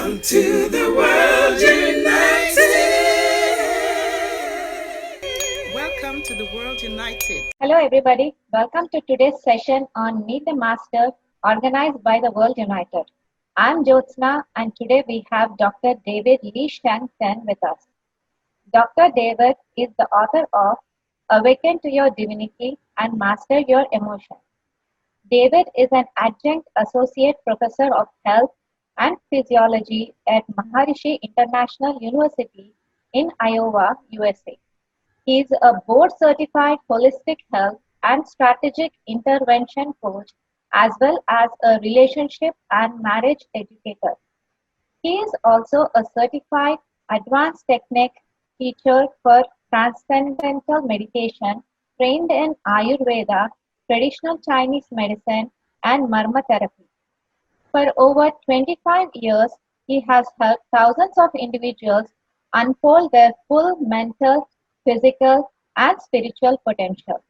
Welcome to the World United. Welcome to the World United. Hello everybody, welcome to today's session on Meet the Master organized by the World United. I'm Jyotsna and today we have Dr. David Lee Sheng with us. Dr. David is the author of Awaken to Your Divinity and Master Your Emotions. David is an adjunct associate professor of health and physiology at Maharishi International University in Iowa, USA. He is a board-certified holistic health and strategic intervention coach as well as a relationship and marriage educator. He is also a certified advanced technique teacher for transcendental meditation, trained in Ayurveda, traditional Chinese medicine, and Marma therapy. For over 25 years, he has helped thousands of individuals unfold their full mental, physical, and spiritual potential.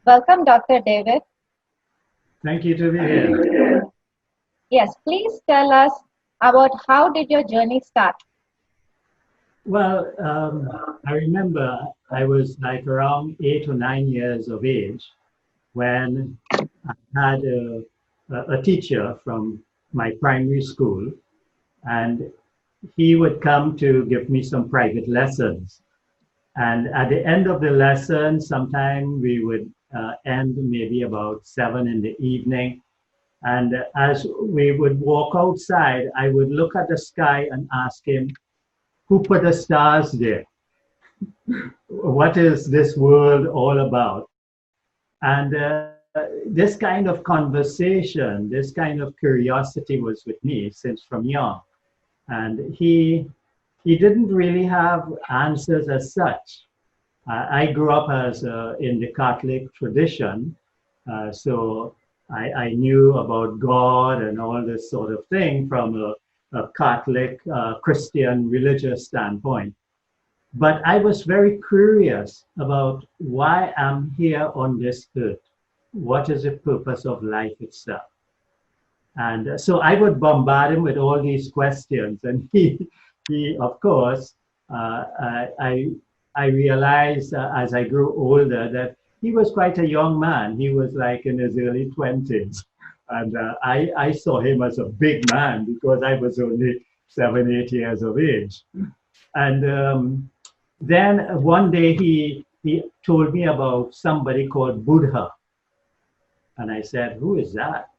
Welcome, Dr. David. Thank you to be here. Yes, please tell us about how did your journey start? Well, I remember I was like around 8 or 9 years of age when I had a teacher from my primary school, and he would come to give me some private lessons. And at the end of the lesson, sometime we would end maybe about 7 in the evening. And as we would walk outside, I would look at the sky and ask him, who put the stars there? What is this world all about? And this kind of conversation, this kind of curiosity was with me since from young. And he didn't really have answers as such. I grew up as in the Catholic tradition, so I knew about God and all this sort of thing from a Catholic Christian religious standpoint. But I was very curious about why I'm here on this earth. What is the purpose of life itself? And so I would bombard him with all these questions, and he of course, I realized as I grew older that he was quite a young man. He was like in his early 20s. And I saw him as a big man because I was only 7, 8 years of age. And then one day he told me about somebody called Buddha. And I said, who is that?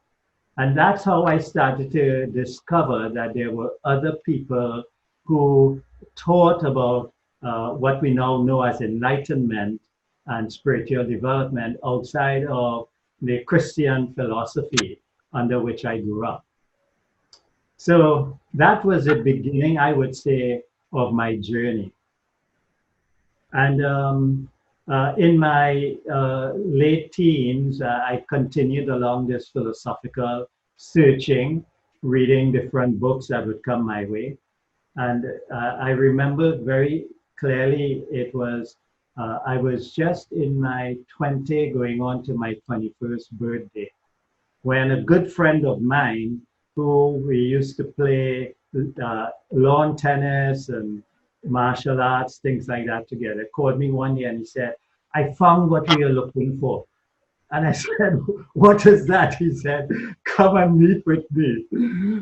And that's how I started to discover that there were other people who taught about what we now know as enlightenment and spiritual development outside of the Christian philosophy under which I grew up. So that was the beginning, I would say, of my journey. And in my late teens, I continued along this philosophical searching, reading different books that would come my way. And I remember very clearly it was, I was just in my 20, going on to my 21st birthday, when a good friend of mine, who we used to play lawn tennis and martial arts, things like that together, called me one day and he said, I found what we are looking for. And I said, what is that? He said, come and meet with me.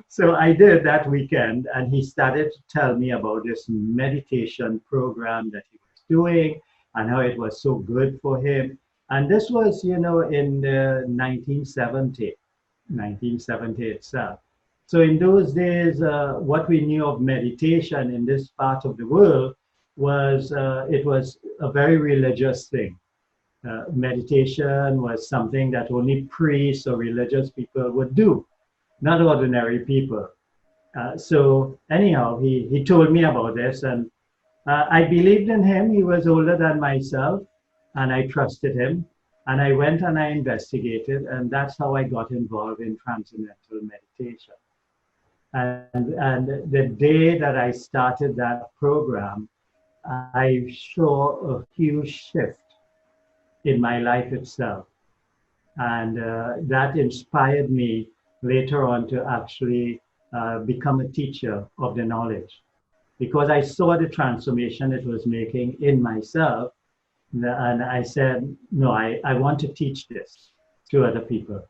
So I did that weekend, and he started to tell me about this meditation program that he was doing and how it was so good for him. And this was, you know, in 1970 itself. So in those days, what we knew of meditation in this part of the world was, it was a very religious thing. Meditation was something that only priests or religious people would do, not ordinary people. So anyhow, he told me about this, and I believed in him. He was older than myself, and I trusted him. And I went and I investigated, and that's how I got involved in transcendental meditation. And the day that I started that program, I saw a huge shift in my life itself. And that inspired me later on to actually become a teacher of the knowledge, because I saw the transformation it was making in myself. And I said, no, I want to teach this to other people.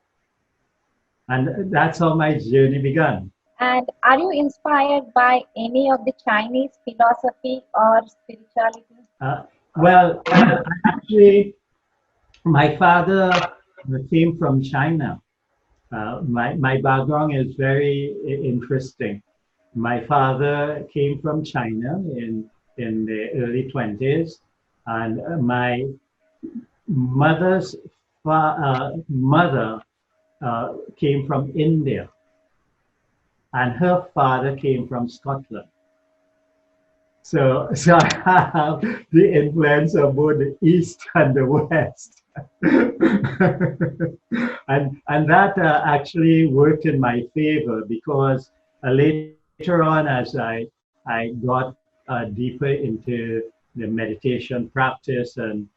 And that's how my journey began. And are you inspired by any of the Chinese philosophy or spirituality? Well, actually, my father came from China. My background is very interesting. My father came from China in the early 20s, and my mother's mother came from India, and her father came from Scotland. So I have the influence of both the East and the West. and that actually worked in my favor, because later on, as I got deeper into the meditation practice and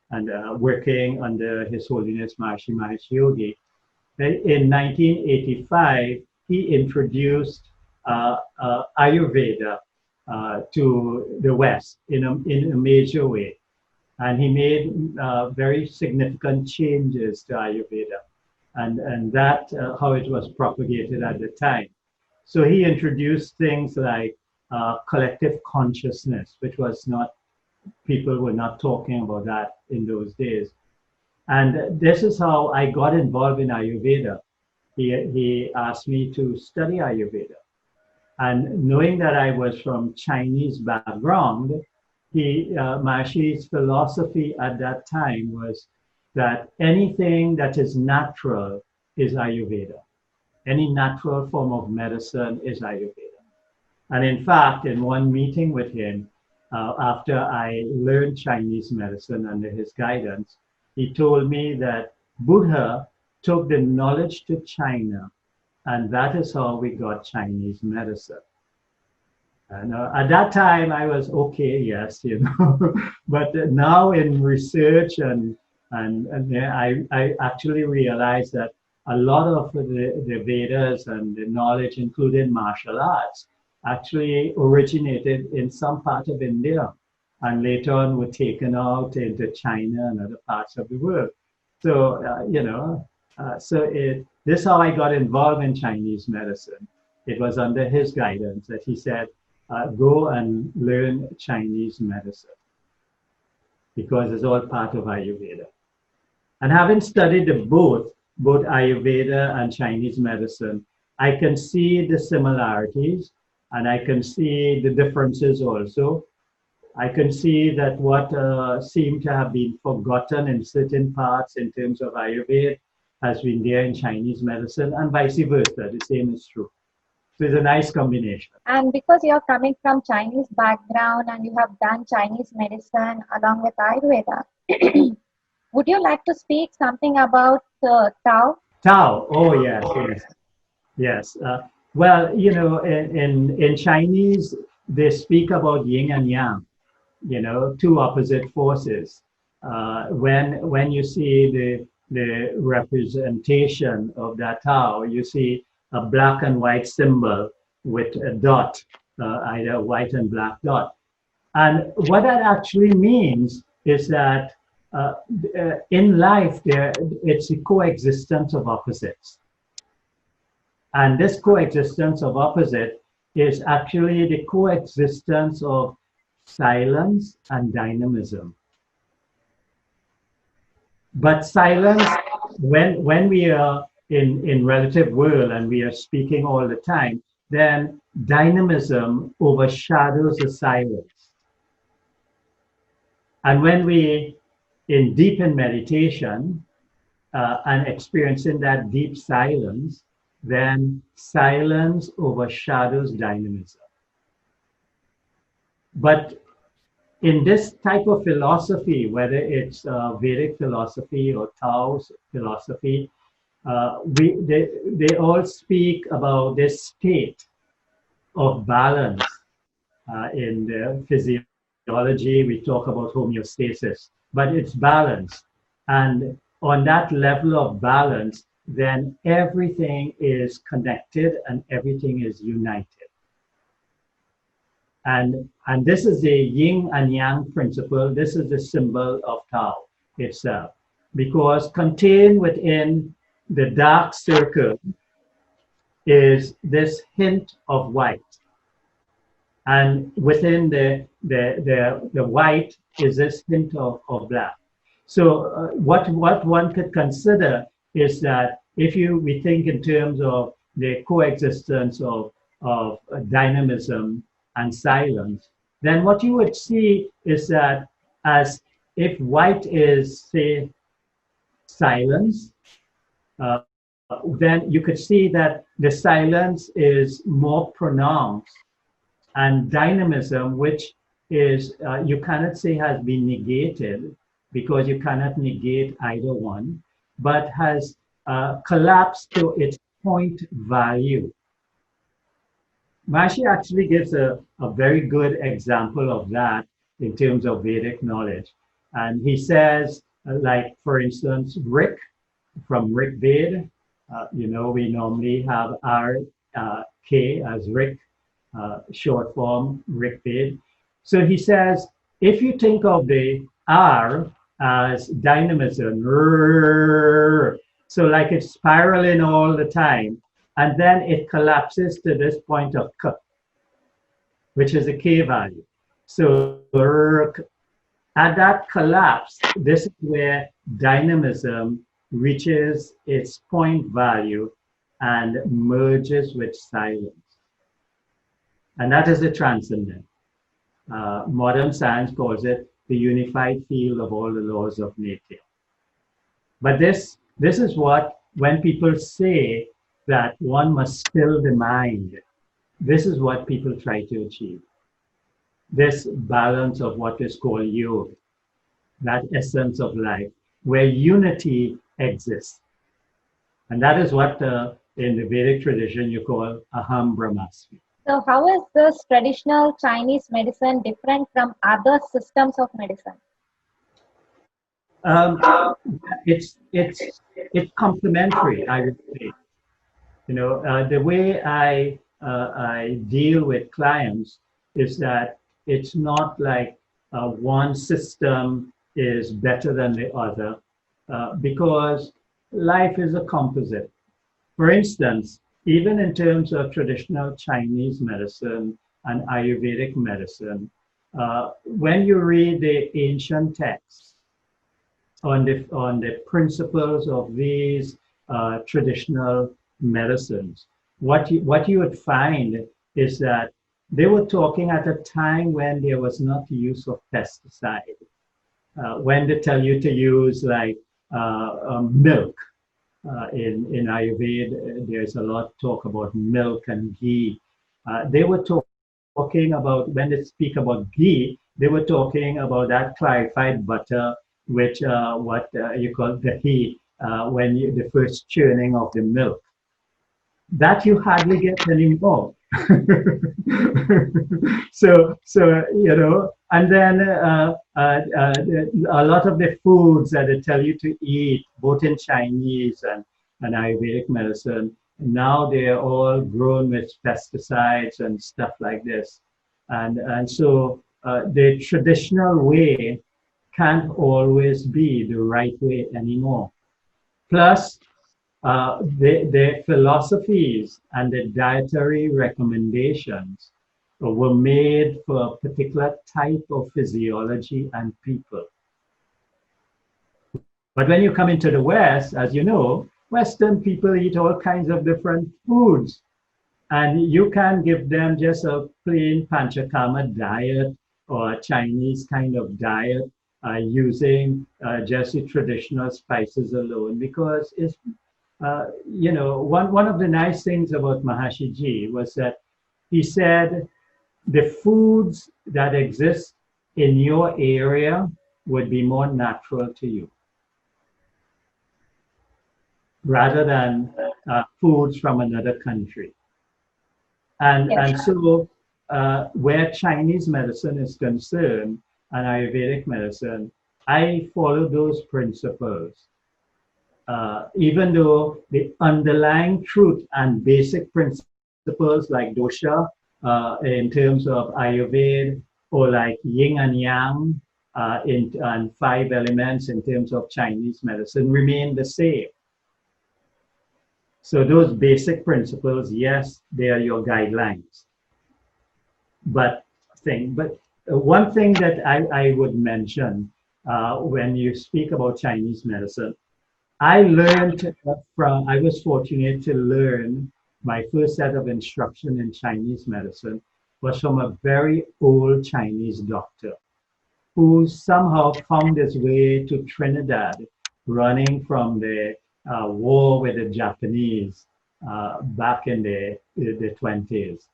working under His Holiness Maharishi Mahesh Yogi, in 1985, he introduced Ayurveda to the West in a major way. And he made very significant changes to Ayurveda. And that how it was propagated at the time. So he introduced things like collective consciousness, which was not, people were not talking about that in those days. And this is how I got involved in Ayurveda. He asked me to study Ayurveda. And knowing that I was from Chinese background, Maharishi's philosophy at that time was that anything that is natural is Ayurveda. Any natural form of medicine is Ayurveda. And in fact, in one meeting with him, after I learned Chinese medicine under his guidance, he told me that Buddha took the knowledge to China, and that is how we got Chinese medicine. And at that time, I was okay, yes, but now in research and I actually realized that a lot of the Vedas and the knowledge, including martial arts, actually originated in some part of India, and later on were taken out into China and other parts of the world. So, this is how I got involved in Chinese medicine. It was under his guidance that he said, go and learn Chinese medicine, because it's all part of Ayurveda. And having studied both Ayurveda and Chinese medicine, I can see the similarities and I can see the differences also. I can see that what seemed to have been forgotten in certain parts in terms of Ayurveda has been there in Chinese medicine, and vice versa. The same is true. So it's a nice combination. And because you're coming from Chinese background and you have done Chinese medicine along with Ayurveda, would you like to speak something about Tao? Tao, oh yes. Well, in Chinese, they speak about yin and yang, two opposite forces. When you see the representation of that Tao, you see a black and white symbol with a dot, either a white and black dot. And what that actually means is that in life, it's a coexistence of opposites. And this coexistence of opposite is actually the coexistence of silence and dynamism. But silence, when we are in relative world and we are speaking all the time, then dynamism overshadows the silence. And when we deep in meditation and experiencing that deep silence, then silence overshadows dynamism. But in this type of philosophy, whether it's Vedic philosophy or Tao's philosophy, they all speak about this state of balance. In the physiology, we talk about homeostasis, but it's balance. And on that level of balance, then everything is connected and everything is united. And this is the yin and yang principle. This is the symbol of Tao itself. Because contained within the dark circle is this hint of white. And within the white is this hint of black. So what one could consider is that if we think in terms of the coexistence of dynamism and silence, then what you would see is that as if white is, say, silence, then you could see that the silence is more pronounced, and dynamism, which is, you cannot say has been negated, because you cannot negate either one, but has collapsed to its point value. Maharishi actually gives a very good example of that in terms of Vedic knowledge. And he says, like, for instance, Rik, from Rik Veda, we normally have R-K as Rik, short form, Rik Veda. So he says, if you think of the R as dynamism, so like it's spiraling all the time, and then it collapses to this point of K, which is a K value. So at that collapse, this is where dynamism reaches its point value and merges with silence. And that is the transcendent. Modern science calls it the unified field of all the laws of nature. But this is what, when people say that one must still the mind, this is what people try to achieve. This balance of what is called yoga, that essence of life, where unity exists. And that is what in the Vedic tradition you call Aham Brahmasmi. So how is this traditional Chinese medicine different from other systems of medicine? It's complementary, I would say. The way I deal with clients is that it's not like one system is better than the other, because life is a composite. For instance, even in terms of traditional Chinese medicine and Ayurvedic medicine, when you read the ancient texts on the principles of these traditional medicines, what you would find is that they were talking at a time when there was not the use of pesticide. When they tell you to use like milk, in Ayurveda, there's a lot of talk about milk and ghee. They were talking about, when they speak about ghee, they were talking about that clarified butter, which what you call dahi, when the first churning of the milk. That you hardly get anymore. so and then a lot of the foods that they tell you to eat, both in Chinese and Ayurvedic medicine, now they're all grown with pesticides and stuff like this. And so the traditional way can't always be the right way anymore. Plus, the philosophies and the dietary recommendations were made for a particular type of physiology and people. But when you come into the West, as you know, Western people eat all kinds of different foods. And you can give them just a plain panchakarma diet or a Chinese kind of diet using just the traditional spices alone, because it's one of the nice things about Maharishi Ji was that he said the foods that exist in your area would be more natural to you, rather than foods from another country. And so where Chinese medicine is concerned and Ayurvedic medicine, I follow those principles. even though the underlying truth and basic principles like dosha in terms of Ayurveda, or like yin and yang and five elements in terms of Chinese medicine remain the same. So those basic principles, yes, they are your guidelines. But one thing that I would mention when you speak about Chinese medicine, I was fortunate to learn my first set of instruction in Chinese medicine was from a very old Chinese doctor who somehow found his way to Trinidad, running from the war with the Japanese back in the 20s.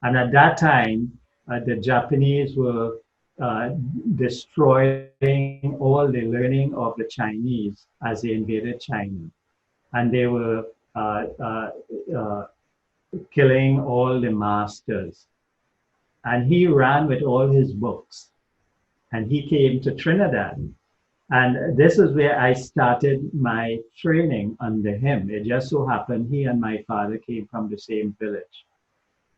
And at that time, the Japanese were destroying all the learning of the Chinese as they invaded China. And they were killing all the masters. And he ran with all his books. And he came to Trinidad. And this is where I started my training under him. It just so happened he and my father came from the same village.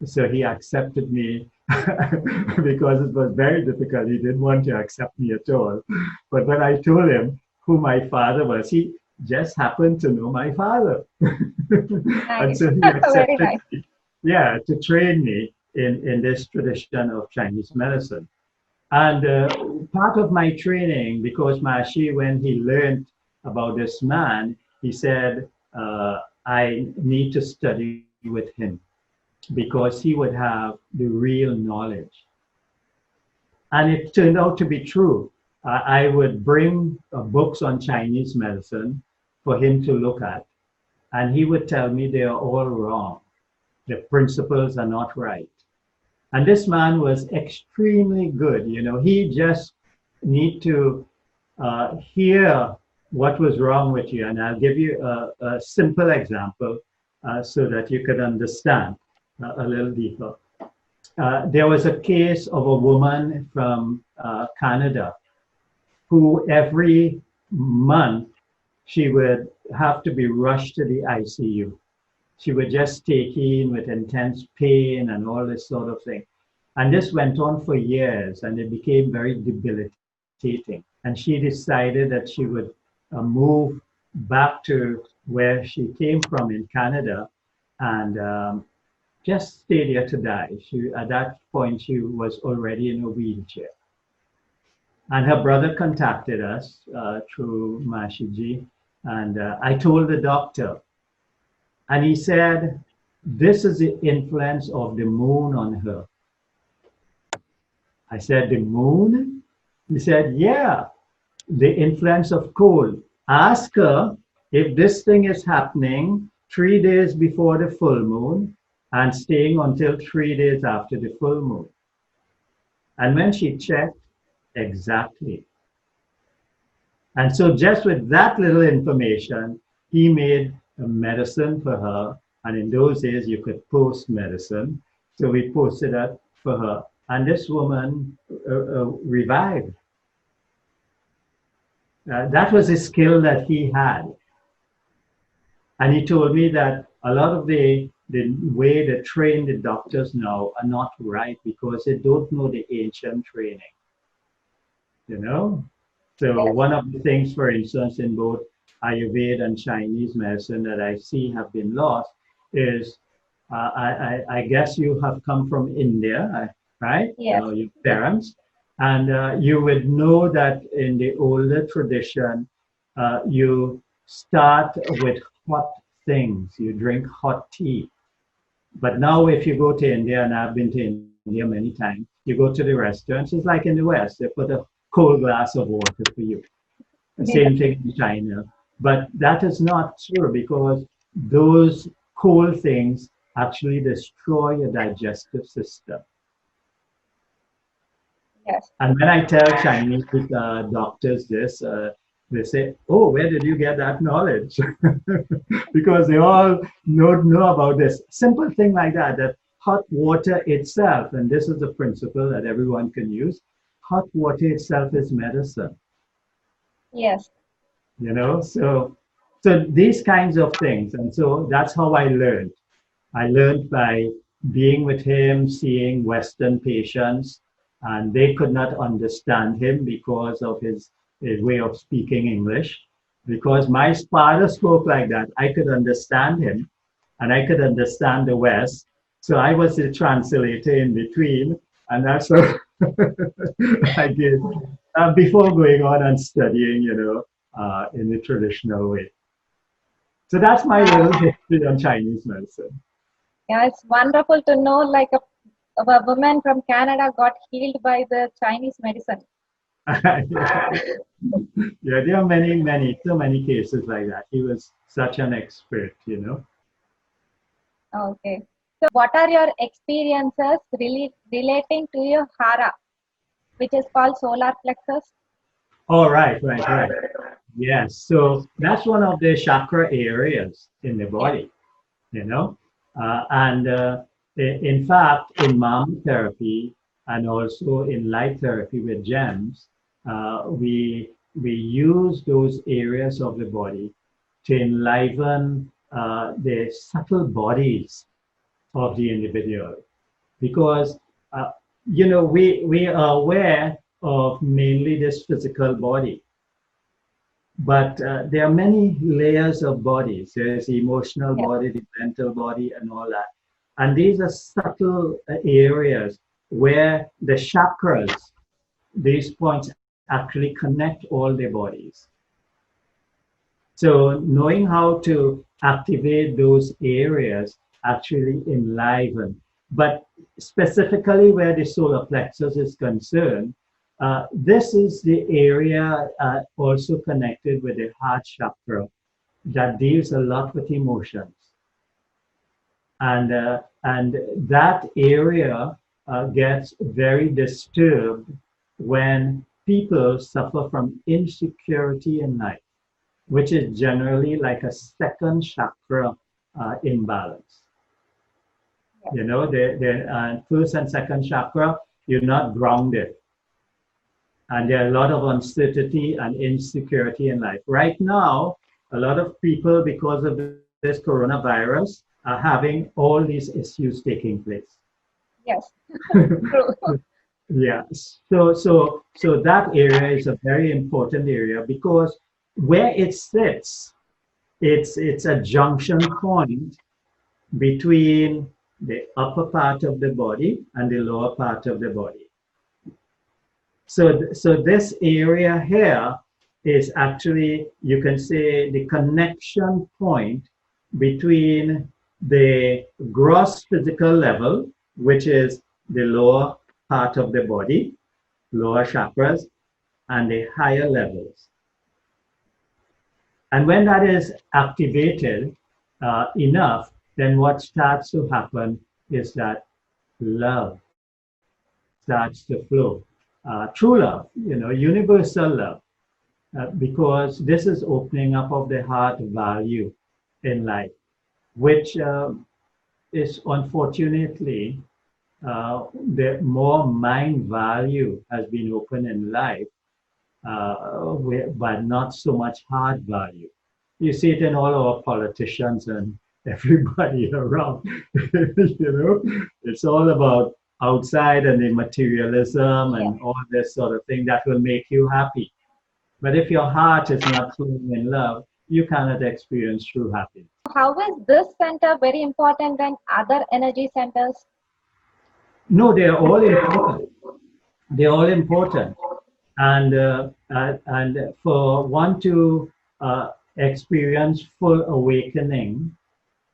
So he accepted me because it was very difficult. He didn't want to accept me at all. But when I told him who my father was, he just happened to know my father. And so he accepted me, to train me in this tradition of Chinese medicine. And part of my training, because Mashi, when he learned about this man, he said, I need to study with him because he would have the real knowledge. And it turned out to be true. I would bring books on Chinese medicine for him to look at, and he would tell me they are all wrong. The principles are not right. And this man was extremely good. You know, he just need to hear what was wrong with you. And I'll give you a simple example so that you could understand a little deeper. There was a case of a woman from Canada who every month she would have to be rushed to the ICU. She would just take in with intense pain and all this sort of thing. And this went on for years and it became very debilitating. And she decided that she would move back to where she came from in Canada and just stay there to die. At that point, she was already in a wheelchair. And her brother contacted us through Mashiji. And I told the doctor, and he said, this is the influence of the moon on her. I said, the moon? He said, yeah, the influence of cold. Ask her if this thing is happening 3 days before the full moon and staying until 3 days after the full moon. And when she checked, exactly. And so just with that little information, he made a medicine for her. And in those days, you could post medicine. So we posted that for her. And this woman revived. That was a skill that he had. And he told me that a lot of the way they train the doctors now are not right because they don't know the ancient training. You know? So one of the things, for instance, in both Ayurveda and Chinese medicine that I see have been lost is, I guess you have come from India, right? Yes. Your parents. And you would know that in the older tradition, you start with hot things. You drink hot tea. But now if you go to India, and I've been to India many times, you go to the restaurants, it's like in the West, they put a cold glass of water for you. The same thing in China. But that is not true because those cold things actually destroy your digestive system. Yes. And when I tell Chinese doctors this, they say, oh, where did you get that knowledge? Because they all know about this. Simple thing like that, that hot water itself, and this is a principle that everyone can use, hot water itself is medicine. Yes. You know, so So these kinds of things. And so that's how I learned. I learned by being with him, seeing Western patients, and they could not understand him because of his way of speaking English. Because my father spoke like that, I could understand him and I could understand the West. So I was the translator in between, and that's what I did before going on and studying, in the traditional way. So that's my little history on Chinese medicine. Yeah, it's wonderful to know like a woman from Canada got healed by the Chinese medicine. Yeah, there are so many cases like that. He was such an expert. Okay. So what are your experiences relating to your hara, which is called solar plexus? Oh, right. Yes. So that's one of the chakra areas in the body, you know. And in fact, in MAM therapy and also in light therapy with gems, we use those areas of the body to enliven the subtle bodies of the individual, because we are aware of mainly this physical body, but there are many layers of bodies. There's the emotional body, the mental body, and all that. And these are subtle areas where the chakras, these points, actually connect all the bodies. So knowing how to activate those areas actually enliven. But specifically where the solar plexus is concerned, this is the area also connected with the heart chakra that deals a lot with emotions. And that area gets very disturbed when people suffer from insecurity in life, which is generally like a second chakra imbalance. The first and second chakra, you're not grounded. And there are a lot of uncertainty and insecurity in life. Right now, a lot of people, because of this coronavirus, are having all these issues taking place. Yes, true. Yeah. So that area is a very important area, because where it sits, it's a junction point between the upper part of the body and the lower part of the body. So this area here is actually, you can say, the connection point between the gross physical level, which is the lower part of the body, lower chakras, and the higher levels. And when that is activated enough, then what starts to happen is that love starts to flow. True love, universal love, because this is opening up of the heart value in life, which is unfortunately the more mind value has been open in life, but not so much heart value. You see it in all our politicians and everybody around. It's all about outside and the materialism and all this sort of thing that will make you happy. But if your heart is not flowing in love, you cannot experience true happiness. How is this center very important than other energy centers? No, they're all important. They're all important. And for one to experience full awakening,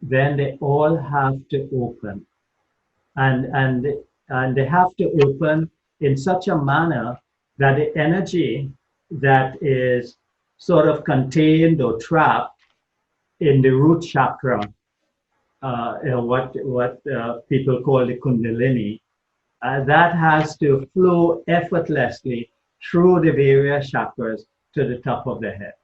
then they all have to open. And they have to open in such a manner that the energy that is sort of contained or trapped in the root chakra, what people call the kundalini, that has to flow effortlessly through the various chakras to the top of the head.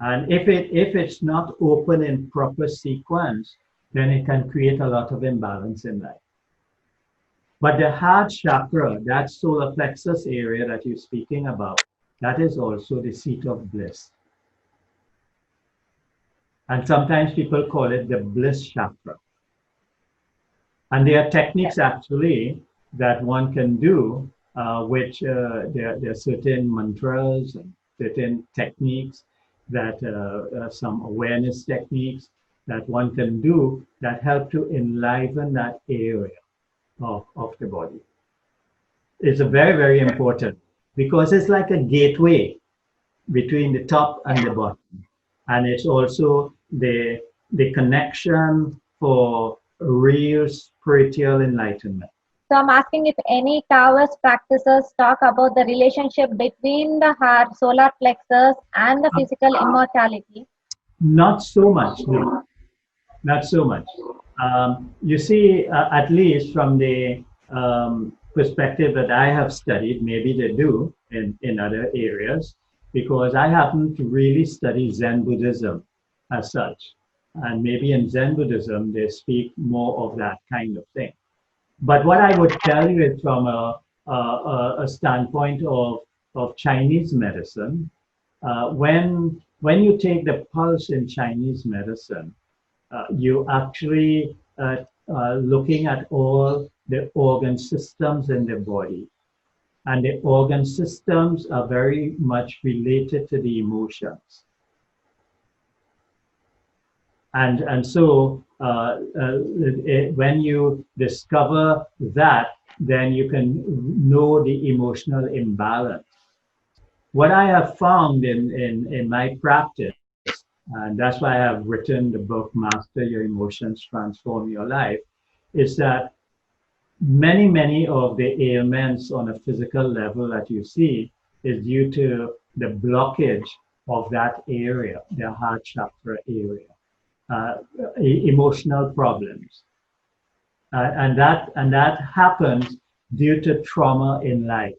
And if it's not open in proper sequence, then it can create a lot of imbalance in life. But the heart chakra, that solar plexus area that you're speaking about, that is also the seat of bliss. And sometimes people call it the bliss chakra. And there are techniques actually that one can do, which there are certain mantras and certain techniques that some awareness techniques that one can do that help to enliven that area of the body. It's a very, very important because it's like a gateway between the top and the bottom. And it's also the connection for real spiritual enlightenment. So I'm asking if any Taoist practices talk about the relationship between the heart, solar plexus, and the physical immortality. Not so much, no. Not so much. You see, at least from the perspective that I have studied, maybe they do in other areas, because I happen to really study Zen Buddhism as such. And maybe in Zen Buddhism, they speak more of that kind of thing. But what I would tell you is from a standpoint of Chinese medicine, when you take the pulse in Chinese medicine, you actually looking at all the organ systems in the body. And the organ systems are very much related to the emotions. And so when you discover that, then you can know the emotional imbalance. What I have found in my practice, and that's why I have written the book, Master Your Emotions, Transform Your Life, is that many of the ailments on a physical level that you see is due to the blockage of that area, the heart chakra area. Emotional problems, and that happens due to trauma in life.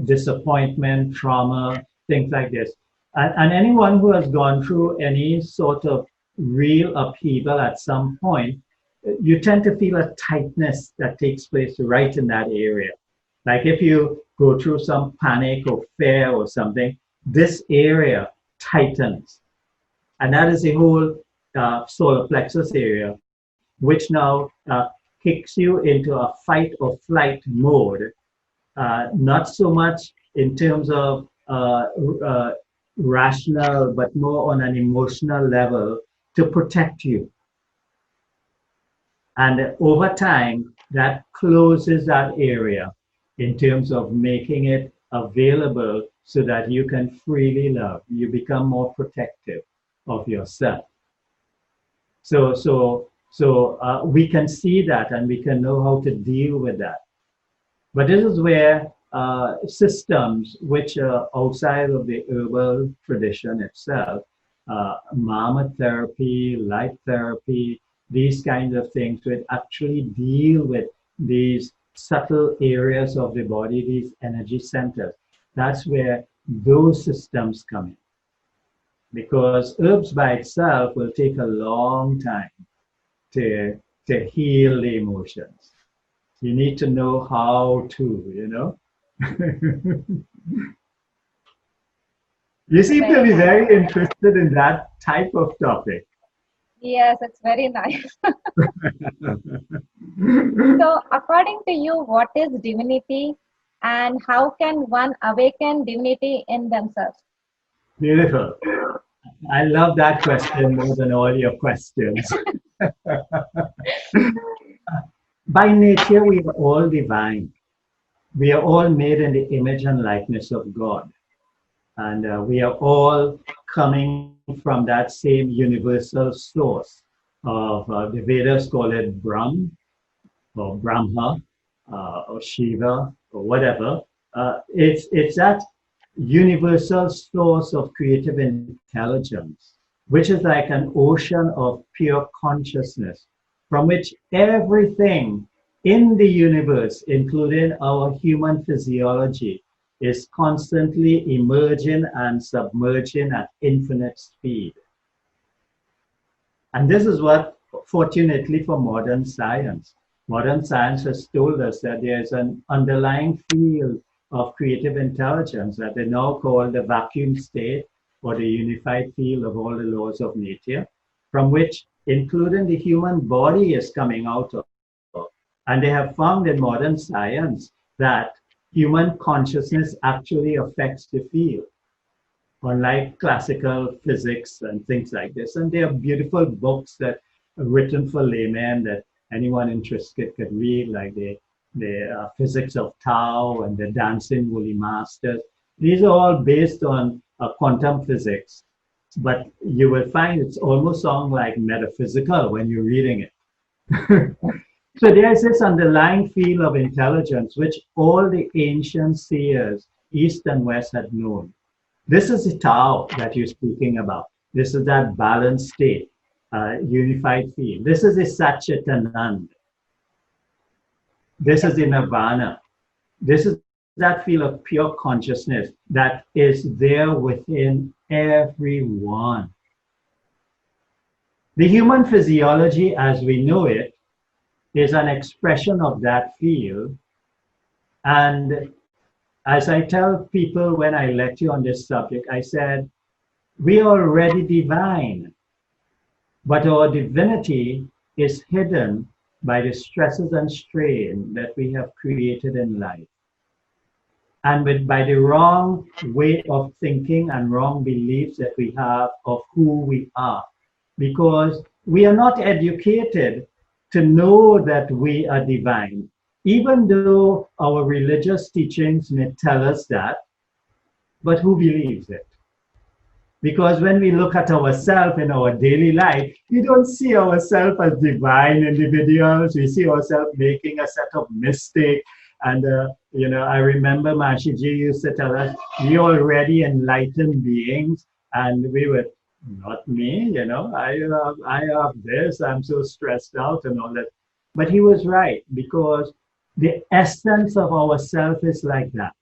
Disappointment, trauma, things like this. And anyone who has gone through any sort of real upheaval at some point, you tend to feel a tightness that takes place right in that area. Like if you go through some panic or fear or something, this area tightens. And that is the whole solar plexus area, which now kicks you into a fight or flight mode, not so much in terms of rational, but more on an emotional level to protect you. And over time, that closes that area in terms of making it available so that you can freely love. You become more protective of yourself. So we can see that and we can know how to deal with that. But this is where systems which are outside of the herbal tradition itself, mama therapy, light therapy, these kinds of things would actually deal with these subtle areas of the body, these energy centers. That's where those systems come in. Because herbs by itself will take a long time to heal the emotions. You need to know how to, You seem to be very interested in that type of topic. Yes, it's very nice. So, according to you, what is divinity and how can one awaken divinity in themselves? Beautiful. I love that question more than all your questions. By nature, we are all divine. We are all made in the image and likeness of God. And we are all coming from that same universal source of the Vedas call it Brahm or Brahma or Shiva or whatever. It's that universal source of creative intelligence, which is like an ocean of pure consciousness from which everything in the universe, including our human physiology, is constantly emerging and submerging at infinite speed. And this is what, fortunately for modern science has told us that there's an underlying field of creative intelligence that they now call the vacuum state, or the unified field of all the laws of nature, from which including the human body is coming out of. And they have found in modern science that human consciousness actually affects the field, unlike classical physics and things like this. And there are beautiful books that are written for laymen that anyone interested could read, like the Physics of Tao and the Dancing Woolly Masters. These are all based on quantum physics, but you will find it's almost sound like metaphysical when you're reading it. So there's this underlying field of intelligence which all the ancient seers, East and West, had known. This is the Tao that you're speaking about. This is that balanced state, unified field. This is the Satchitanand. This is the Nirvana. This is that field of pure consciousness that is there within everyone. The human physiology as we know it is an expression of that field. And as I tell people when I lecture on this subject, I said, we are already divine, but our divinity is hidden by the stresses and strain that we have created in life. And by the wrong way of thinking and wrong beliefs that we have of who we are. Because we are not educated to know that we are divine, even though our religious teachings may tell us that, but who believes it? Because when we look at ourselves in our daily life, we don't see ourselves as divine individuals. We see ourselves making a set of mistakes. And, I remember Mahashiji used to tell us, we are already enlightened beings. And we would, not me, I have this, I'm so stressed out and all that. But he was right, because the essence of ourself is like that.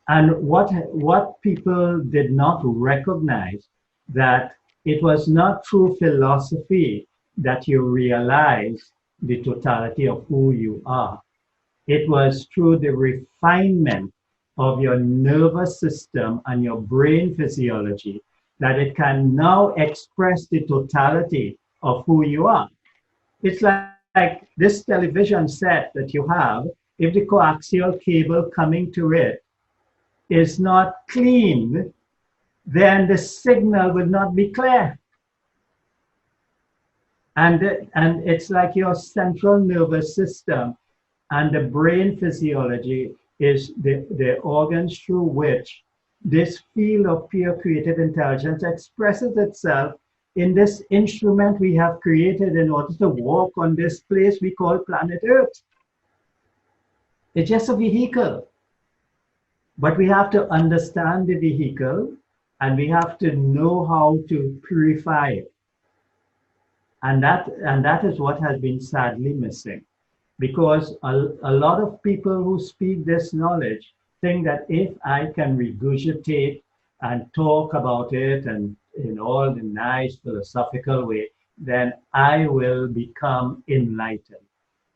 And what people did not recognize, that it was not through philosophy that you realize the totality of who you are. It was through the refinement of your nervous system and your brain physiology that it can now express the totality of who you are. It's like this television set that you have, if the coaxial cable coming to it is not clean, then the signal will not be clear. And it's like your central nervous system and the brain physiology is the organs through which this field of pure creative intelligence expresses itself in this instrument we have created in order to walk on this place we call planet Earth. It's just a vehicle. But we have to understand the vehicle and we have to know how to purify it. And that is what has been sadly missing. Because a lot of people who speak this knowledge think that if I can regurgitate and talk about it and in all the nice philosophical way, then I will become enlightened.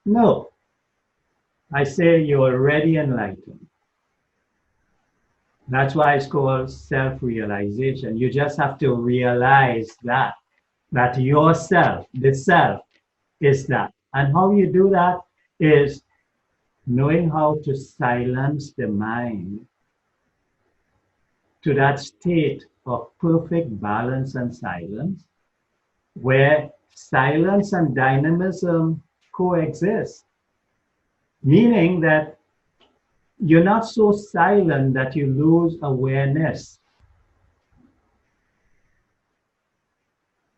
No. I say you're already enlightened. That's why it's called self-realization. You just have to realize that yourself, the self, is that. And how you do that is knowing how to silence the mind to that state of perfect balance and silence, where silence and dynamism coexist. Meaning that you're not so silent that you lose awareness.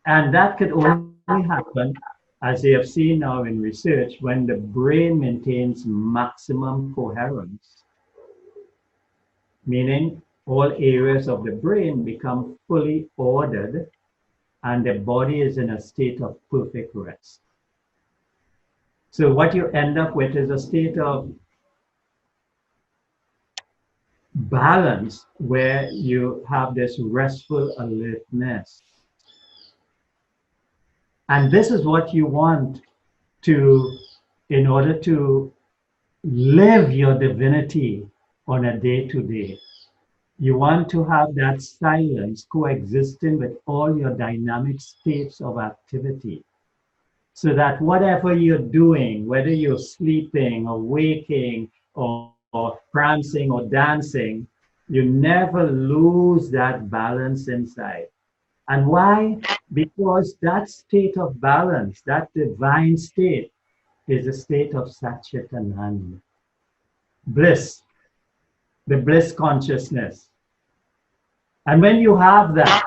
And that could only happen, as they have seen now in research, when the brain maintains maximum coherence. Meaning all areas of the brain become fully ordered and the body is in a state of perfect rest. So what you end up with is a state of balance where you have this restful alertness. And this is what you want in order to live your divinity on a day-to-day. You want to have that silence coexisting with all your dynamic states of activity. So that whatever you're doing, whether you're sleeping or waking or prancing or dancing, you never lose that balance inside. And why? Because that state of balance, that divine state, is a state of Satchitananda, bliss, the bliss consciousness. And when you have that,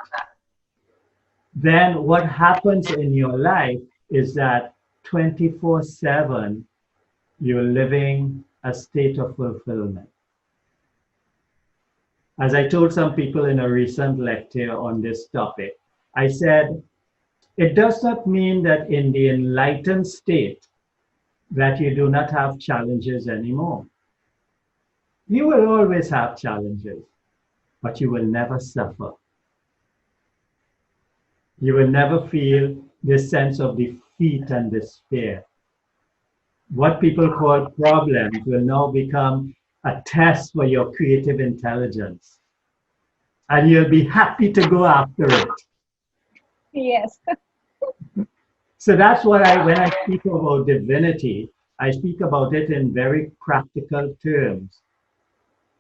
then what happens in your life is that 24/7, you're living a state of fulfillment. As I told some people in a recent lecture on this topic, I said, it does not mean that in the enlightened state that you do not have challenges anymore. You will always have challenges, but you will never suffer. You will never feel this sense of defeat and despair. What people call problems will now become a test for your creative intelligence. And you'll be happy to go after it. Yes. So that's what when I speak about divinity, I speak about it in very practical terms,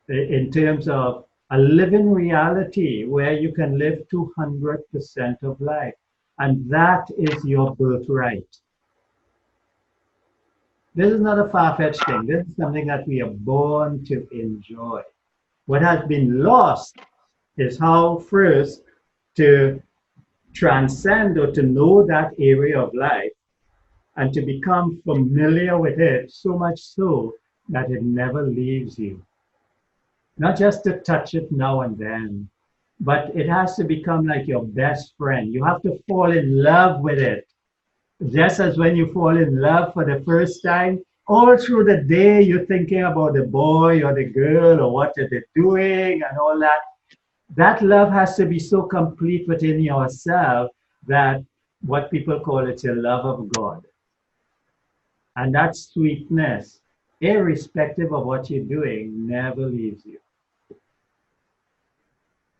in terms of a living reality where you can live 200% of life. And that is your birthright. This is not a far-fetched thing. This is something that we are born to enjoy. What has been lost is how first to transcend or to know that area of life and to become familiar with it, so much so that it never leaves you. Not just to touch it now and then, but it has to become like your best friend. You have to fall in love with it. Just as when you fall in love for the first time, all through the day you're thinking about the boy or the girl or what are they doing and all that. That love has to be so complete within yourself that what people call it's a love of God. And that sweetness, irrespective of what you're doing, never leaves you.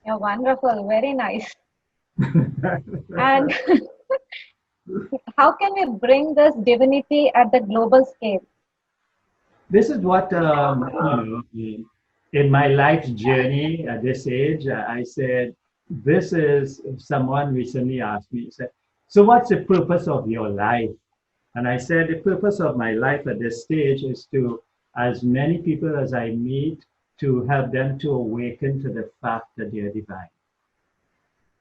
Yeah, wonderful. Very nice. And how can we bring this divinity at the global scale? This is what, in my life's journey at this age, I said, this is, someone recently asked me, said, so what's the purpose of your life? And I said, the purpose of my life at this stage is to, as many people as I meet, to help them to awaken to the fact that they are divine.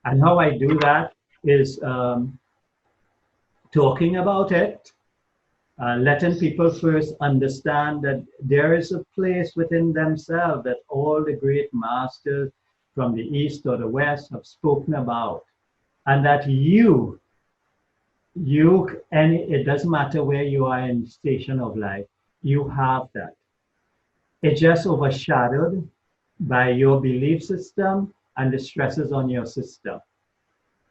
And how I do that is talking about it, letting people first understand that there is a place within themselves that all the great masters from the East or the West have spoken about. And that and it doesn't matter where you are in the station of life, you have that. It's just overshadowed by your belief system and the stresses on your system.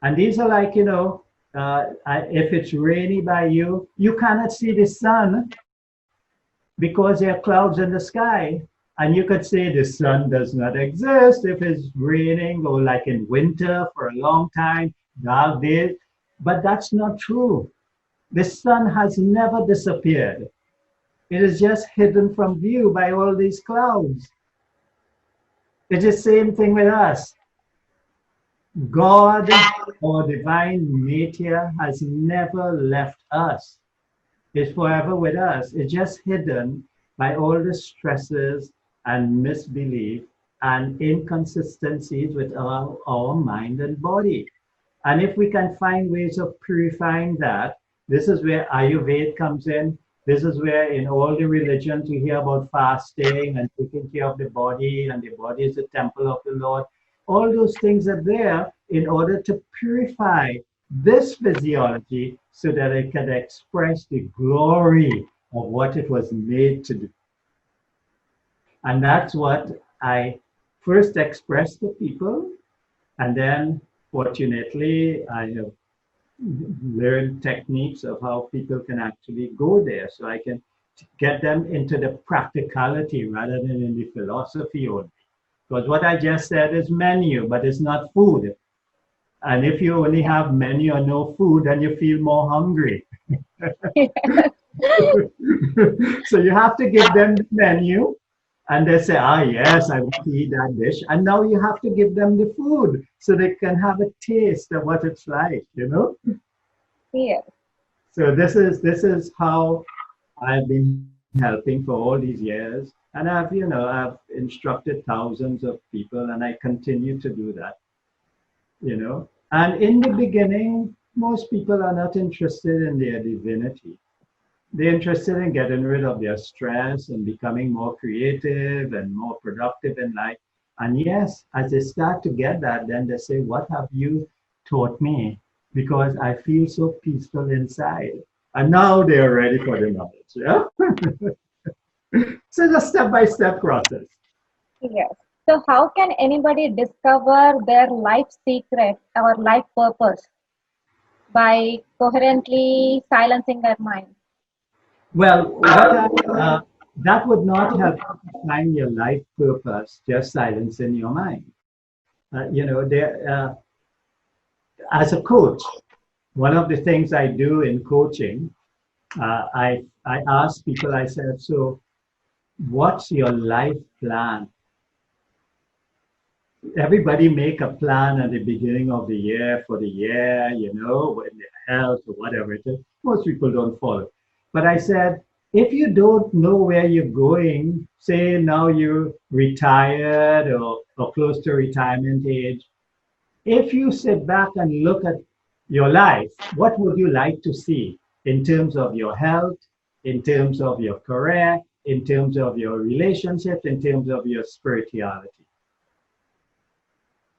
And these are like, if it's rainy by you, you cannot see the sun because there are clouds in the sky. And you could say the sun does not exist if it's raining or like in winter for a long time, dark days. But that's not true. The sun has never disappeared. It is just hidden from view by all these clouds. It's the same thing with us. God or divine nature has never left us. It's forever with us. It's just hidden by all the stresses and misbelief and inconsistencies with our mind and body. And if we can find ways of purifying that, this is where Ayurveda comes in. This is where in all the religions we hear about fasting and taking care of the body, and the body is the temple of the Lord. All those things are there in order to purify this physiology so that it can express the glory of what it was made to do. And that's what I first expressed to people. And then, fortunately, I have learned techniques of how people can actually go there. So I can get them into the practicality rather than in the philosophy only. Because what I just said is menu, but it's not food. And if you only have menu or no food, then you feel more hungry. So you have to give them the menu, and they say, ah, yes, I want to eat that dish. And now you have to give them the food so they can have a taste of what it's like, you know? Yes. So this is how I've been helping for all these years. And I've instructed thousands of people, and I continue to do that, you know? And in the beginning, most people are not interested in their divinity. They're interested in getting rid of their stress and becoming more creative and more productive in life. And yes, as they start to get that, then they say, what have you taught me? Because I feel so peaceful inside. And now they're ready for the knowledge. Yeah? So it's a step-by-step process. Yes. So how can anybody discover their life secret or life purpose? By coherently silencing their mind. Well, that would not help you find your life purpose, just silencing your mind. As a coach, one of the things I do in coaching, I ask people, I said, so what's your life plan? Everybody make a plan at the beginning of the year for the year, with their health or whatever it is. Most people don't follow. But I said, if you don't know where you're going, say now you're retired or close to retirement age, if you sit back and look at your life, what would you like to see in terms of your health, in terms of your career, in terms of your relationships, in terms of your spirituality?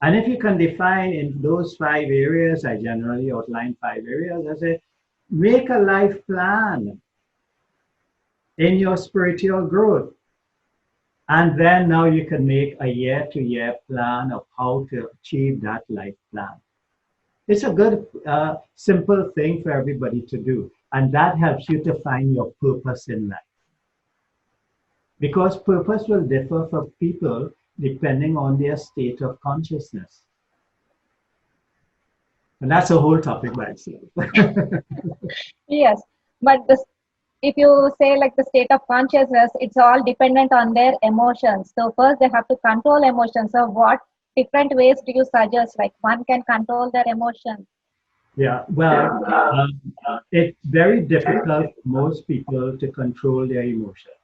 And if you can define in those 5 areas, I generally outline 5 areas, I say, make a life plan in your spiritual growth. And then now you can make a year-to-year plan of how to achieve that life plan. It's a good, simple thing for everybody to do. And that helps you to find your purpose in life. Because purpose will differ for people depending on their state of consciousness. And that's a whole topic by itself. Yes, but if you say like the state of consciousness, it's all dependent on their emotions. So first they have to control emotions. So what different ways do you suggest? Like one can control their emotions. Yeah, well, it's very difficult for most people to control their emotions.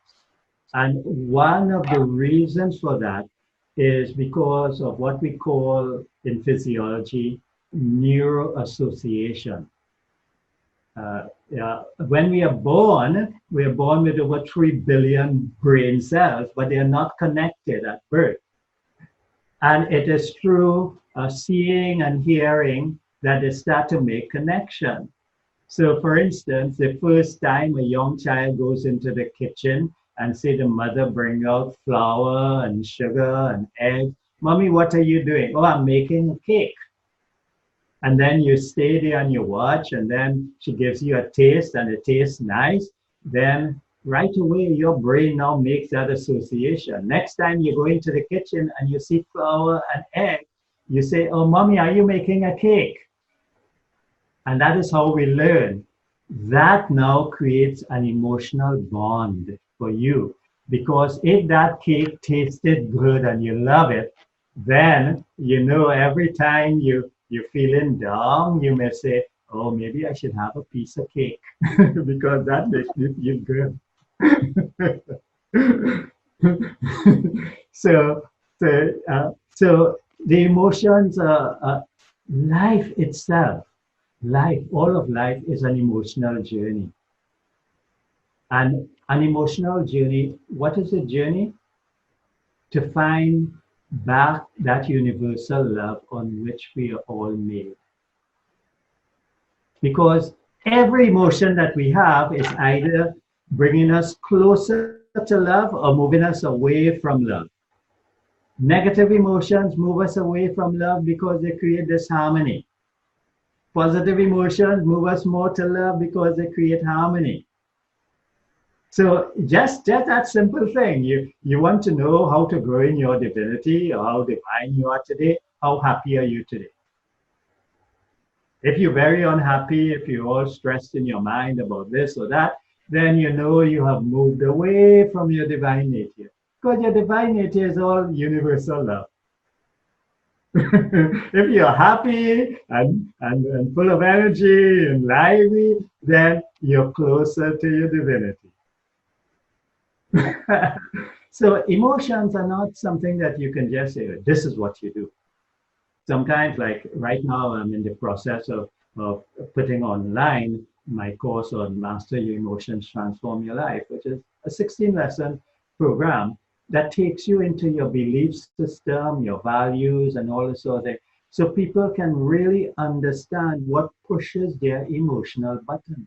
And one of the reasons for that is because of what we call in physiology neuroassociation. When we are born with over 3 billion brain cells, but they are not connected at birth. And it is through seeing and hearing that they start to make connection. So for instance, the first time a young child goes into the kitchen and say the mother bring out flour and sugar and eggs, Mommy, what are you doing? Oh, I'm making a cake. And then you stay there and you watch, and then she gives you a taste and it tastes nice. Then right away, your brain now makes that association. Next time you go into the kitchen and you see flour and egg, you say, oh, Mommy, are you making a cake? And that is how we learn. That now creates an emotional bond for you. Because if that cake tasted good and you love it, then, every time you're feeling down, you may say, oh, maybe I should have a piece of cake because that makes me feel good. So the emotions, life itself, all of life is an emotional journey. And an emotional journey, what is a journey? To find back that universal love on which we are all made. Because every emotion that we have is either bringing us closer to love or moving us away from love. Negative emotions move us away from love because they create disharmony. Positive emotions move us more to love because they create harmony. So just that simple thing. You want to know how to grow in your divinity or how divine you are today. How happy are you today? If you're very unhappy, if you're all stressed in your mind about this or that, then you know you have moved away from your divine nature. Because your divine nature is all universal love. If you're happy and full of energy and lively, then you're closer to your divinity. So emotions are not something that you can just say, this is what you do. Sometimes, like right now, I'm in the process of putting online my course on Master Your Emotions, Transform Your Life, which is a 16-lesson program that takes you into your belief system, your values, and all this sort of thing. So people can really understand what pushes their emotional buttons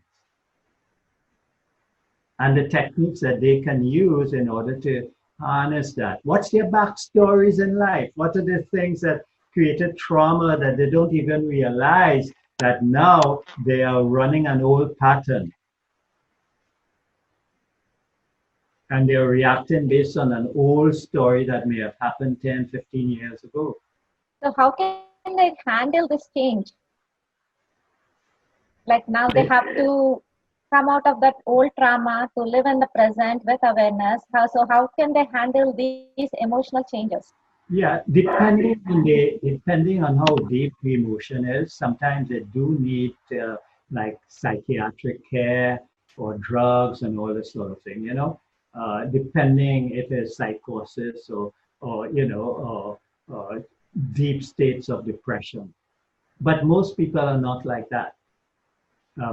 and the techniques that they can use in order to harness that. What's their backstories in life? What are the things that created trauma that they don't even realize that now they are running an old pattern? And they're reacting based on an old story that may have happened 10, 15 years ago. So how can they handle this change? Like now they have to come out of that old trauma to live in the present with awareness. So how can they handle these emotional changes? Yeah, depending on how deep the emotion is, sometimes they do need like psychiatric care or drugs and all this sort of thing, you know, depending if it's psychosis or you know, deep states of depression. But most people are not like that.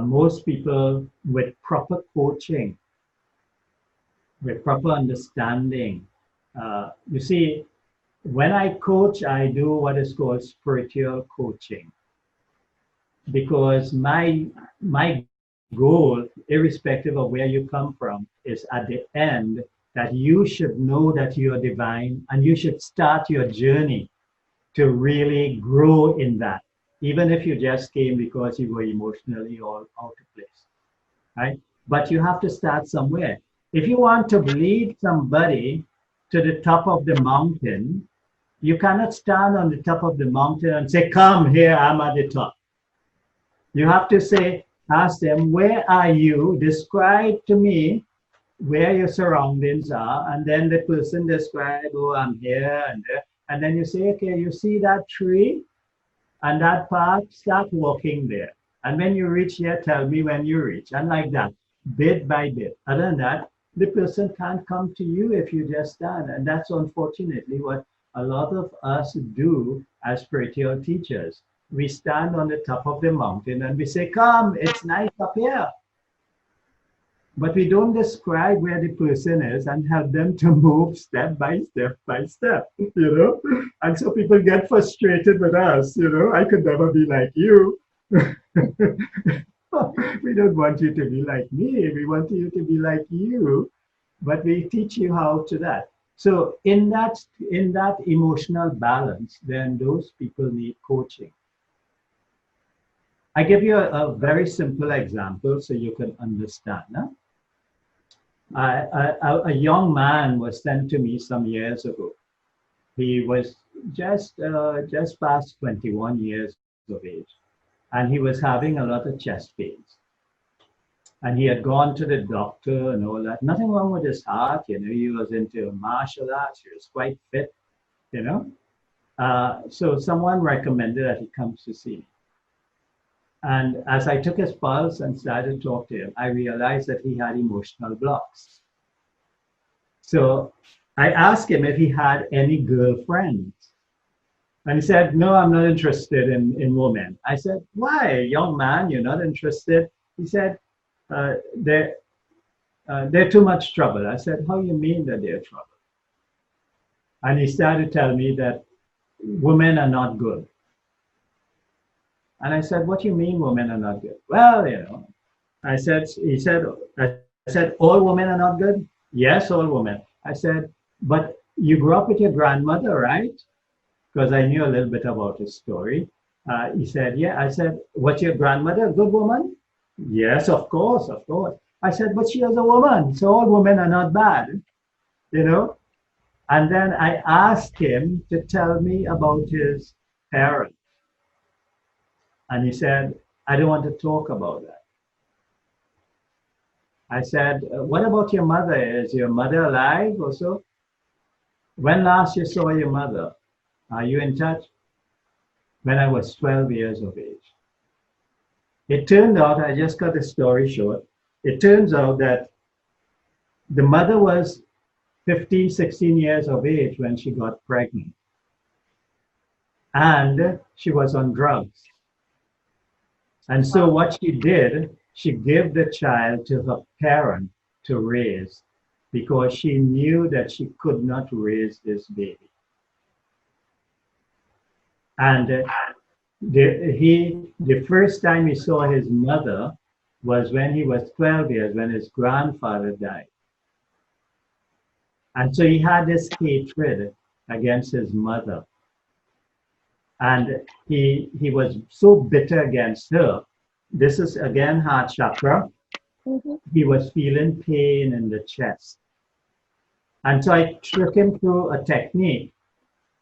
Most people with proper coaching, with proper understanding, you see, when I coach, I do what is called spiritual coaching, because my goal, irrespective of where you come from, is at the end that you should know that you are divine and you should start your journey to really grow in that, even if you just came because you were emotionally all out of place, right? But you have to start somewhere. If you want to lead somebody to the top of the mountain, you cannot stand on the top of the mountain and say, come here, I'm at the top. You have to say, ask them, where are you? Describe to me where your surroundings are. And then the person describe, oh, I'm here and there. And then you say, okay, you see that tree and that path, start walking there. And when you reach there, tell me when you reach. And like that, bit by bit. Other than that, the person can't come to you if you just stand. And that's unfortunately what a lot of us do as spiritual teachers. We stand on the top of the mountain and we say, come, it's nice up here. But we don't describe where the person is and help them to move step by step by step, you know? And so people get frustrated with us, you know? I could never be like you. We don't want you to be like me. We want you to be like you. But we teach you how to that. So in that emotional balance, then those people need coaching. I give you a very simple example so you can understand. Huh? A young man was sent to me some years ago. He was just past 21 years of age, and he was having a lot of chest pains. And he had gone to the doctor and all that. Nothing wrong with his heart, you know. He was into martial arts. He was quite fit, you know. So someone recommended that he comes to see me. And as I took his pulse and started to talk to him, I realized that he had emotional blocks. So I asked him if he had any girlfriends. And he said, no, I'm not interested in women. I said, why, young man, you're not interested? He said, they're too much trouble. I said, how you mean that they're trouble? And he started telling me that women are not good. And I said, what do you mean women are not good? Well, you know, I said, all women are not good? Yes, all women. I said, but you grew up with your grandmother, right? Because I knew a little bit about his story. He said, yeah. I said, what's your grandmother, a good woman? Yes, of course, of course. I said, but she is a woman, so all women are not bad, you know? And then I asked him to tell me about his parents. And he said, I don't want to talk about that. I said, what about your mother? Is your mother alive or so? When last you saw your mother? Are you in touch? When I was 12 years of age. It turned out, I just cut the story short, it turns out that the mother was 15, 16 years of age when she got pregnant. And she was on drugs. And so what she did, she gave the child to her parent to raise because she knew that she could not raise this baby. And the first time he saw his mother was when he was 12 years, when his grandfather died. And so he had this hatred against his mother. And he was so bitter against her. This is again heart chakra. Mm-hmm. He was feeling pain in the chest. And so I took him through a technique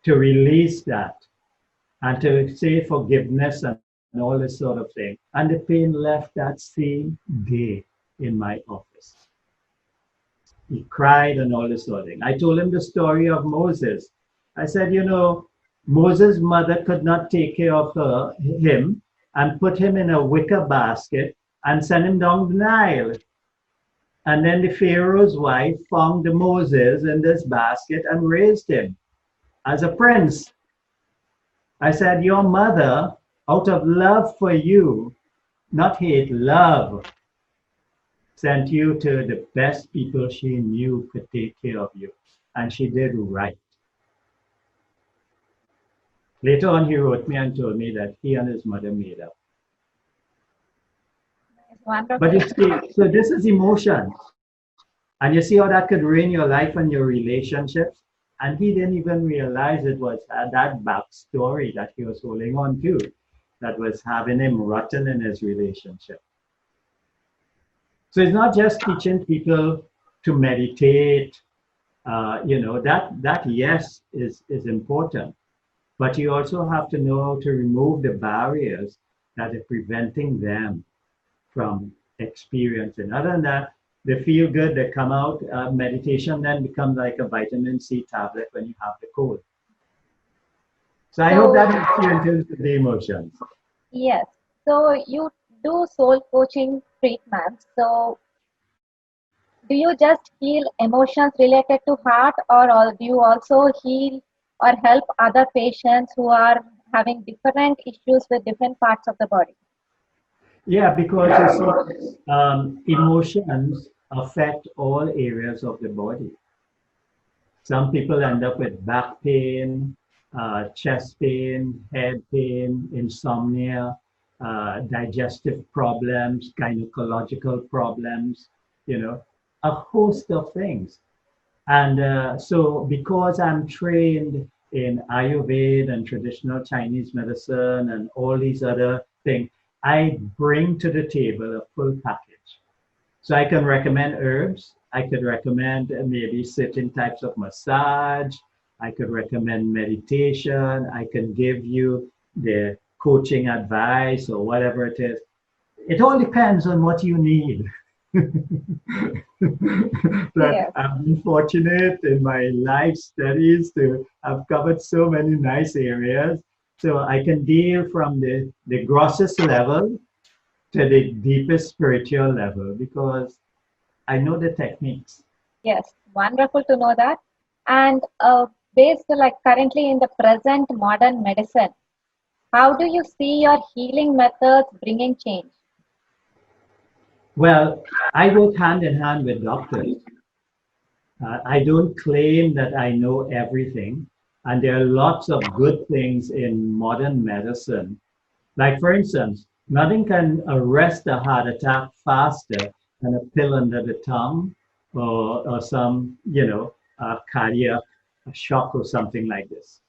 to release that and to say forgiveness and all this sort of thing. And the pain left that same day in my office. He cried and all this sort of thing. I told him the story of Moses. I said, you know, Moses' mother could not take care of him and put him in a wicker basket and send him down the Nile. And then the Pharaoh's wife found Moses in this basket and raised him as a prince. I said, your mother, out of love for you, not hate, love, sent you to the best people she knew could take care of you. And she did right. Later on, he wrote me and told me that he and his mother made up. Wonderful. But you see, so this is emotions. And you see how that could ruin your life and your relationships. And he didn't even realize it was that backstory that he was holding on to that was having him rotten in his relationship. So it's not just teaching people to meditate. You know, that yes is important. But you also have to know how to remove the barriers that are preventing them from experiencing. Other than that, they feel good, they come out. Meditation then becomes like a vitamin C tablet when you have the cold. So I hope that helps you in terms of the emotions. Yes. So you do soul coaching treatments. So do you just heal emotions related to heart, or do you also heal or help other patients who are having different issues with different parts of the body? Yeah, because you see, emotions affect all areas of the body. Some people end up with back pain, chest pain, head pain, insomnia, digestive problems, gynecological problems, you know, a host of things. And so because I'm trained in Ayurveda and traditional Chinese medicine and all these other things, I bring to the table a full package. So I can recommend herbs. I could recommend maybe certain types of massage. I could recommend meditation. I can give you the coaching advice or whatever it is. It all depends on what you need. But Yes. I've been fortunate in my life studies to have covered so many nice areas. So I can deal from the grossest level to the deepest spiritual level because I know the techniques. Yes, wonderful to know that. And based like currently in the present modern medicine, how do you see your healing methods bringing change? Well, I work hand in hand with doctors. I don't claim that I know everything. And there are lots of good things in modern medicine. Like, for instance, nothing can arrest a heart attack faster than a pill under the tongue or some, you know, cardiac shock or something like this.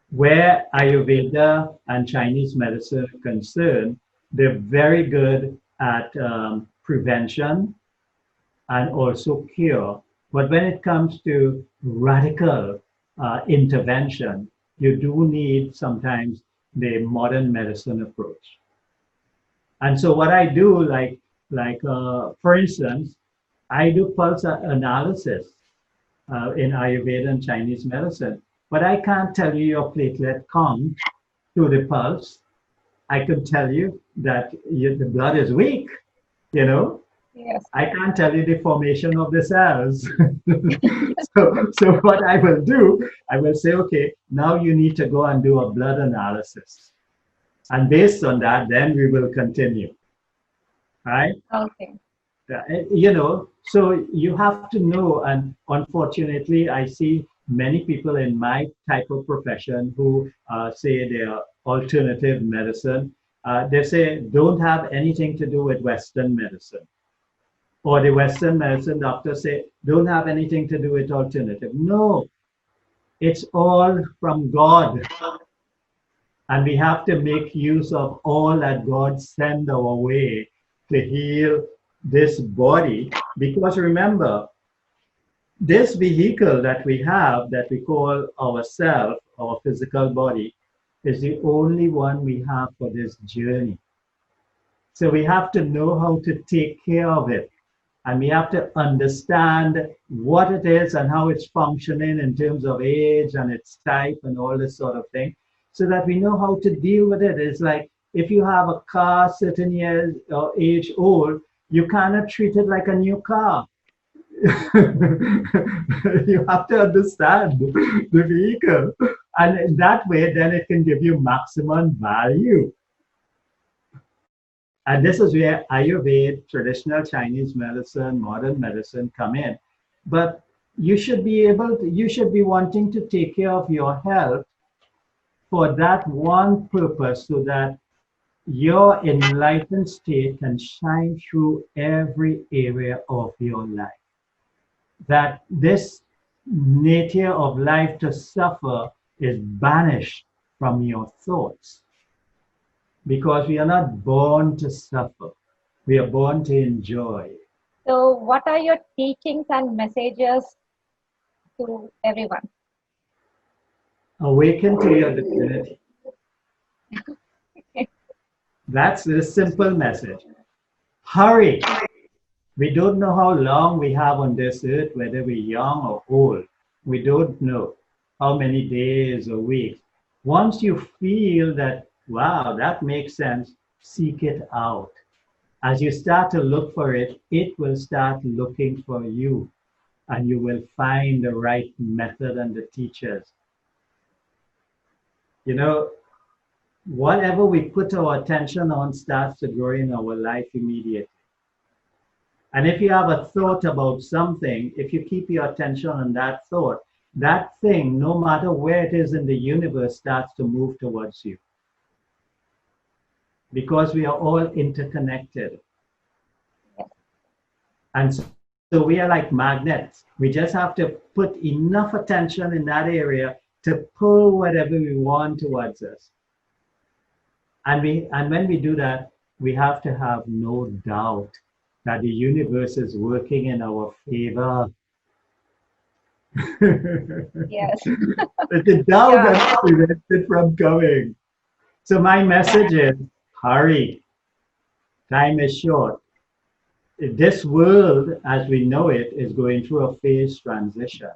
Where Ayurveda and Chinese medicine are concerned, they're very good at prevention, and also cure. But when it comes to radical intervention, you do need sometimes the modern medicine approach. And so what I do, for instance, I do pulse analysis in Ayurveda and Chinese medicine, but I can't tell you your platelet count through the pulse. I could tell you that the blood is weak, you know. Yes. I can't tell you the formation of the cells. So what I will do, I will say, okay, now you need to go and do a blood analysis. And based on that, then we will continue, right? Okay. You know, so you have to know, and unfortunately, I see many people in my type of profession who say they are alternative medicine. They say don't have anything to do with Western medicine. Or the Western medicine doctors say don't have anything to do with alternative. No, it's all from God. And we have to make use of all that God send our way to heal this body. Because remember, this vehicle that we have, that we call ourself, our physical body, is the only one we have for this journey. So we have to know how to take care of it. And we have to understand what it is and how it's functioning in terms of age and its type and all this sort of thing, so that we know how to deal with it. It's like if you have a car certain years or age old, you cannot treat it like a new car. You have to understand the vehicle. And in that way, then it can give you maximum value. And this is where Ayurveda, traditional Chinese medicine, modern medicine come in. But you should be wanting to take care of your health for that one purpose, so that your enlightened state can shine through every area of your life. That this nature of life to suffer is banished from your thoughts. Because we are not born to suffer. We are born to enjoy. So what are your teachings and messages to everyone? Awaken to your divinity. That's the simple message. Hurry. We don't know how long we have on this earth, whether we're young or old. We don't know how many days or weeks. Once you feel that, wow, that makes sense, seek it out. As you start to look for it, it will start looking for you, and you will find the right method and the teachers. You know, whatever we put our attention on starts to grow in our life immediately. And if you have a thought about something, if you keep your attention on that thought, that thing, no matter where it is in the universe, starts to move towards you. Because we are all interconnected. And so we are like magnets. We just have to put enough attention in that area to pull whatever we want towards us. And when we do that, we have to have no doubt that the universe is working in our favor. Yes. The doubt that prevents it from coming. So my message is, hurry. Time is short. This world, as we know it, is going through a phase transition.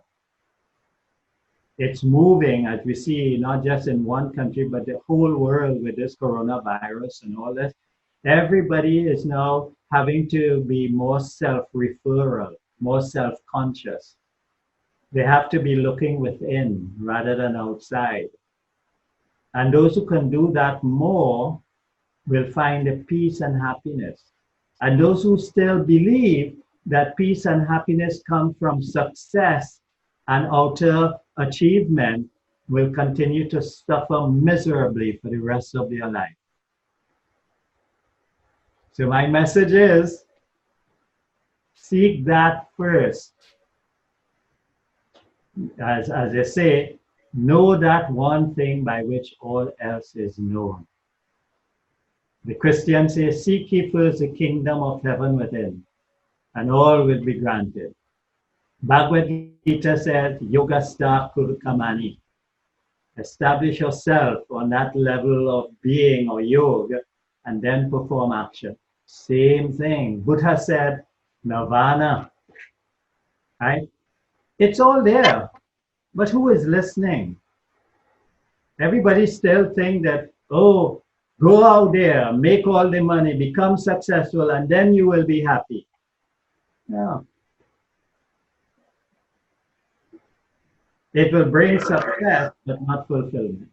It's moving, as we see, not just in one country, but the whole world with this coronavirus and all this. Everybody is now having to be more self-referral, more self-conscious. They have to be looking within rather than outside. And those who can do that more will find a peace and happiness. And those who still believe that peace and happiness come from success and outer achievement will continue to suffer miserably for the rest of their life. So my message is, seek that first. As they say, know that one thing by which all else is known. The Christians say, seek ye first the kingdom of heaven within, and all will be granted. Bhagavad Gita says, Yogastha Kurukamani. Establish yourself on that level of being or yoga, and then perform action. Same thing. Buddha said, Nirvana. Right? It's all there. But who is listening? Everybody still think that, oh, go out there, make all the money, become successful, and then you will be happy. No. It will bring success, but not fulfillment.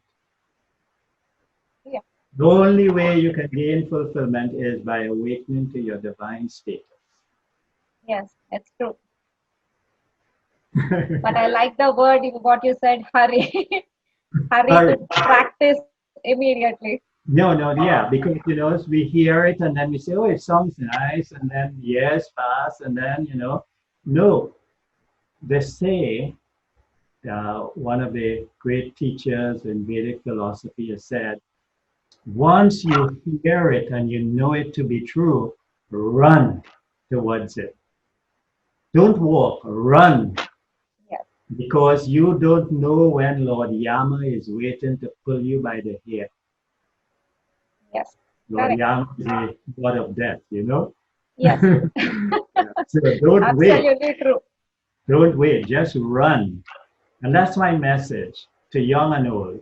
Yeah. The only way you can gain fulfillment is by awakening to your divine status. Yes, it's true. But I like the word, what you said, hurry. Hurry to practice immediately. No, yeah, because we hear it and then we say, oh, it sounds nice, and then yes, pass, and then no. They say one of the great teachers in Vedic philosophy has said, once you hear it and you know it to be true, run towards it. Don't walk, run. Yes. Because you don't know when Lord Yama is waiting to pull you by the hair. Yes. Lord Correct. Yama is the god of death, Yes. So don't wait. Absolutely true. Don't wait, just run. And that's my message to young and old.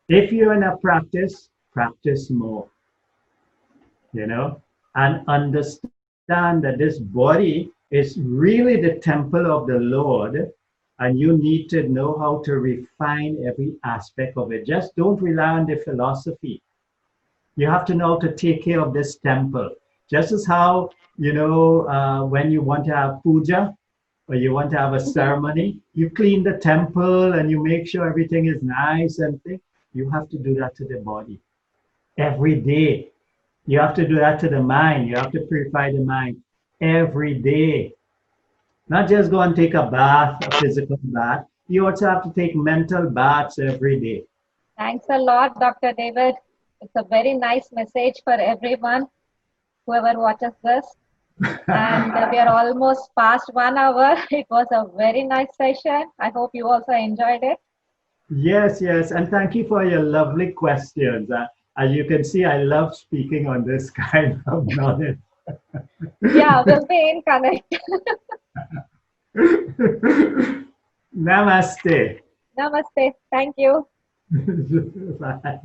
If you're in a practice, practice more. And understand that this body is really the temple of the Lord, and you need to know how to refine every aspect of it. Just don't rely on the philosophy. You have to know how to take care of this temple. Just as how, when you want to have puja, or you want to have a ceremony, you clean the temple and you make sure everything is nice and things. You have to do that to the body every day. You have to do that to the mind. You have to purify the mind every day. Not just go and take a bath, a physical bath. You also have to take mental baths every day. Thanks a lot, Dr. David. It's a very nice message for everyone, whoever watches this. And we are almost past 1 hour. It was a very nice session. I hope you also enjoyed it. Yes. And thank you for your lovely questions. As you can see, I love speaking on this kind of knowledge. Yeah, we'll be in connect. Namaste. Namaste. Thank you. Bye.